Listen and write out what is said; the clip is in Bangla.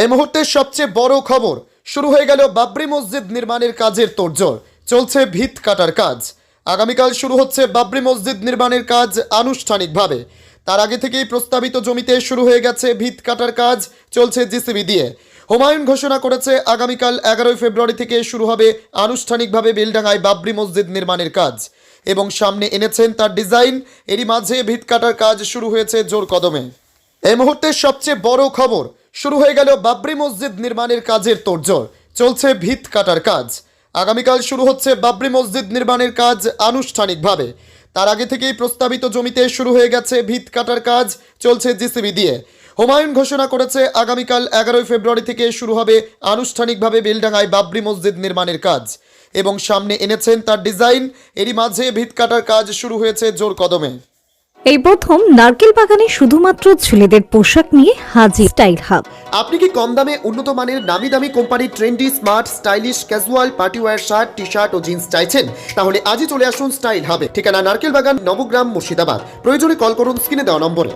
এই মুহূর্তের সবচেয়ে বড় খবর, শুরু হয়ে গেল বাবরি মসজিদ নির্মাণের কাজের তোড়জোড়। চলছে ভিত কাটার কাজ। আগামীকাল শুরু হচ্ছে বাবরি মসজিদ নির্মাণের কাজ আনুষ্ঠানিকভাবে। তার আগে থেকেই প্রস্তাবিত জমিতে শুরু হয়ে গেছে ভিত কাটার কাজ, চলছে জিসিবি দিয়ে। হুমায়ুন ঘোষণা করেছে আগামীকাল 11 ফেব্রুয়ারি থেকে শুরু হবে আনুষ্ঠানিকভাবে বেলডাঙ্গায় বাবরি মসজিদ নির্মাণের কাজ এবং সামনে এনেছেন তার ডিজাইন। এরই মাঝে ভিত কাটার কাজ শুরু হয়েছে জোর কদমে। এই মুহূর্তের সবচেয়ে বড় খবর, শুরু হয়ে গেল বাবরি মসজিদ নির্মাণের কাজের তোড়জোড়। চলছে ভিত কাটার কাজ। আগামীকাল শুরু হচ্ছে বাবরি মসজিদ নির্মাণের কাজ আনুষ্ঠানিকভাবে। তার আগে থেকেই প্রস্তাবিত জমিতে শুরু হয়ে গেছে ভিত কাটার কাজ, চলছে জিসিবি দিয়ে। হুমায়ুন ঘোষণা করেছে আগামীকাল 11 ফেব্রুয়ারি থেকে শুরু হবে আনুষ্ঠানিকভাবে বেলডাঙ্গায় বাবরি মসজিদ নির্মাণের কাজ এবং সামনে এনেছেন তার ডিজাইন। এরই মাঝে ভিত কাটার কাজ শুরু হয়েছে জোর কদমে। এই প্রথম নারকেল বাগানে শুধুমাত্র ছেলেদের পোশাক নিয়ে হাজির স্টাইল হাব। আপনি কি কম দামে উন্নত মানের নামি দামি কোম্পানির trendy, smart, stylish, casual, party wear shirt, T shirt ও জিন্স চাইছেন? তাহলে আজই চলে আসুন স্টাইল হাবে। ঠিকানা নারকেল বাগান, নবগ্রাম, মুর্শিদাবাদ। প্রয়োজনে কল করুন স্ক্রিনে দেওয়া নম্বরে।